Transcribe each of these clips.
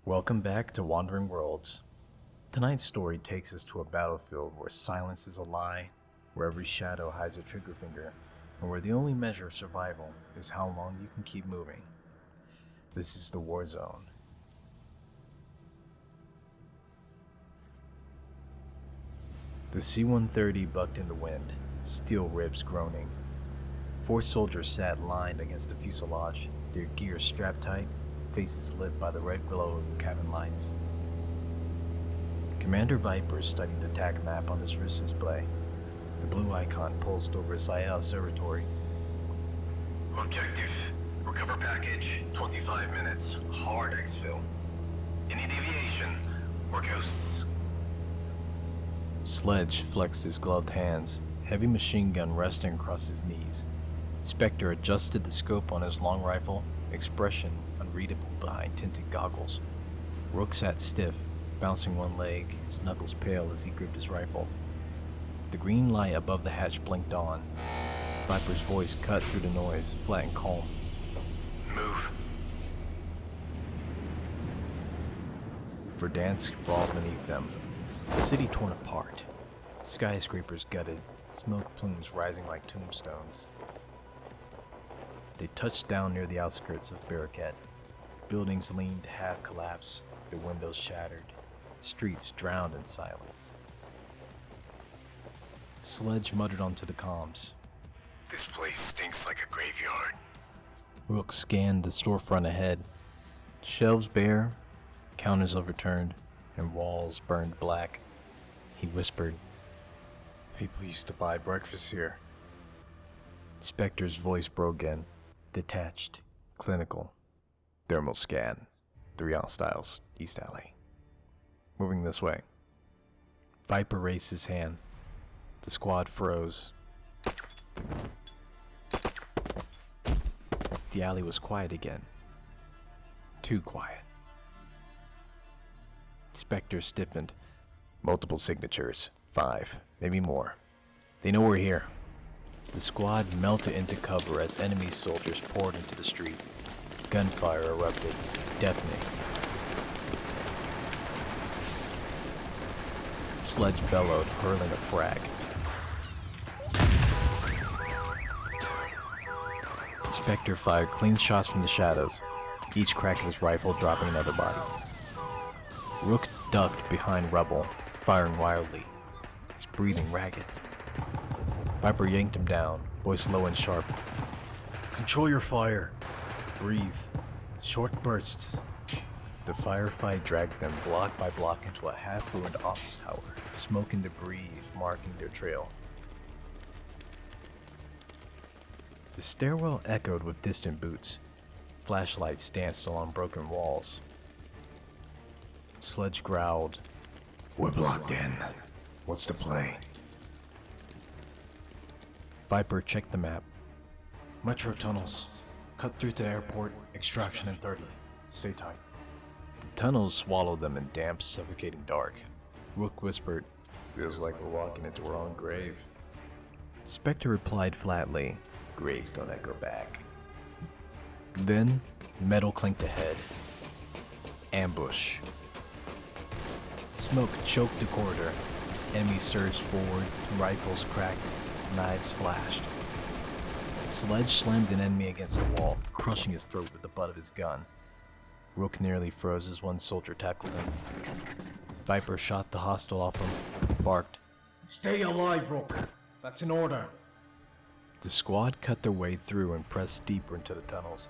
Welcome back to Wandering Worlds. Tonight's story takes us to a battlefield where silence is a lie, where every shadow hides a trigger finger, and where the only measure of survival is how long you can keep moving. This is the War Zone. The C-130 bucked in the wind, steel ribs groaning. 4 soldiers sat lined against the fuselage, their gear strapped tight, faces lit by the red glow of the cabin lights. Commander Viper studied the TAC map on his wrist display. The blue icon pulsed over Saya Observatory. Objective, recover package, 25 minutes, hard exfil. Any deviation, or ghosts. Sledge flexed his gloved hands, heavy machine gun resting across his knees. Spectre adjusted the scope on his long rifle, expression unreadable behind tinted goggles. Rook sat stiff, bouncing one leg, his knuckles pale as he gripped his rifle. The green light above the hatch blinked on. Viper's voice cut through the noise, flat and calm. Move. Verdansk sprawled beneath them, the city torn apart, skyscrapers gutted, smoke plumes rising like tombstones. They touched down near the outskirts of Barakat. Buildings leaned half collapsed, their windows shattered, streets drowned in silence. Sledge muttered onto the comms. This place stinks like a graveyard. Rook scanned the storefront ahead. Shelves bare, counters overturned, and walls burned black. He whispered, "People used to buy breakfast here." Spectre's voice broke in, detached, clinical. Thermal scan. 3 hostiles, East Alley. Moving this way. Viper raised his hand. The squad froze. The alley was quiet again. Too quiet. Spectre stiffened. Multiple signatures. 5, maybe more. They know we're here. The squad melted into cover as enemy soldiers poured into the street. Gunfire erupted, deafening. Sledge bellowed, hurling a frag. Spectre fired clean shots from the shadows, each crack of his rifle dropping another body. Rook ducked behind rubble, firing wildly, his breathing ragged. Viper yanked him down, voice low and sharp. "Control your fire. Breathe. Short bursts." The firefight dragged them block by block into a half-ruined office tower, smoke and debris marking their trail. The stairwell echoed with distant boots. Flashlights danced along broken walls. Sledge growled, We're blocked in. What's the play? Viper checked the map. "Metro tunnels. Cut through to the airport. Extraction in 30. Stay tight." The tunnels swallowed them in damp, suffocating dark. Rook whispered, "Feels like we're walking into our own grave." Spectre replied flatly, "Graves don't echo back." Then, metal clinked ahead. Ambush. Smoke choked the corridor. Enemies surged forwards, rifles cracked, knives flashed. Sledge slammed an enemy against the wall, crushing his throat with the butt of his gun. Rook nearly froze as one soldier tackled him. Viper shot the hostile off him, barked, "Stay alive, Rook! That's an order!" The squad cut their way through and pressed deeper into the tunnels,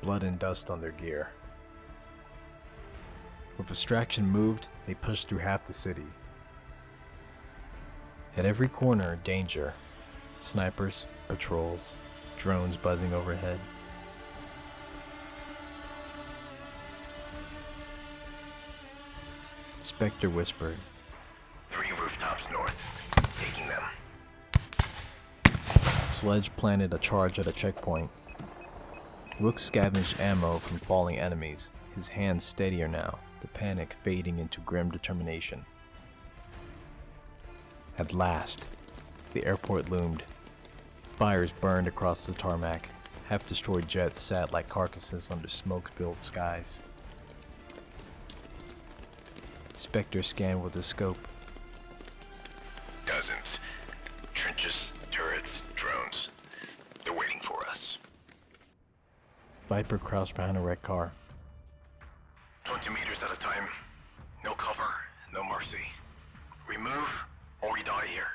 blood and dust on their gear. With distraction moved, they pushed through half the city. At every corner, danger. Snipers, patrols, drones buzzing overhead. Spectre whispered, 3 rooftops north. Taking them. Sledge planted a charge at a checkpoint. Rook scavenged ammo from falling enemies, his hands steadier now, the panic fading into grim determination. At last, the airport loomed. Fires burned across the tarmac. Half-destroyed jets sat like carcasses under smoke-filled skies. Spectre scanned with the scope. Dozens. Trenches, turrets, drones. They're waiting for us. Viper crouched behind a wrecked car. 20 meters at a time. No cover, no mercy. We move, or we die here.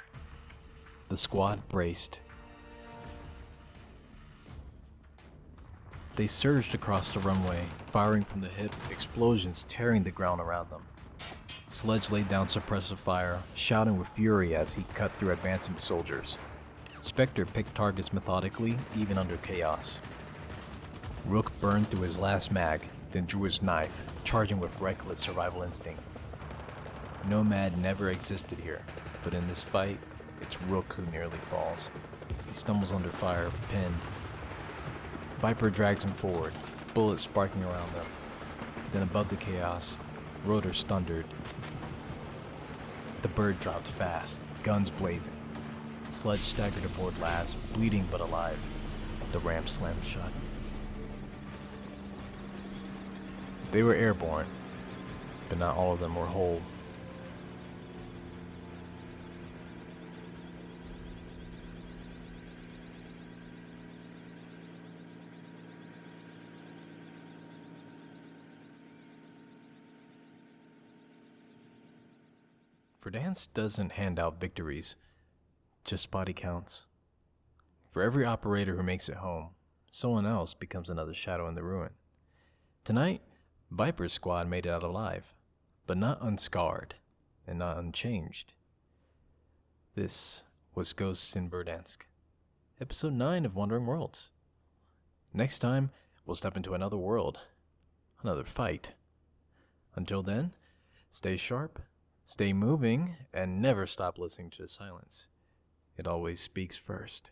The squad braced. They surged across the runway, firing from the hip, explosions tearing the ground around them. Sledge laid down suppressive fire, shouting with fury as he cut through advancing soldiers. Spectre picked targets methodically, even under chaos. Rook burned through his last mag, then drew his knife, charging with reckless survival instinct. Nomad never existed here, but in this fight, it's Rook who nearly falls. He stumbles under fire, pinned. Viper drags him forward, bullets sparking around them. Then above the chaos, rotors thundered. The bird dropped fast, guns blazing. Sledge staggered aboard last, bleeding but alive. The ramp slammed shut. They were airborne, but not all of them were whole. Verdansk doesn't hand out victories, just body counts. For every operator who makes it home, someone else becomes another shadow in the ruin. Tonight, Viper's squad made it out alive, but not unscarred and not unchanged. This was Ghosts in Verdansk, episode 9 of Wandering Worlds. Next time, we'll step into another world, another fight. Until then, stay sharp, stay moving, and never stop listening to the silence. It always speaks first.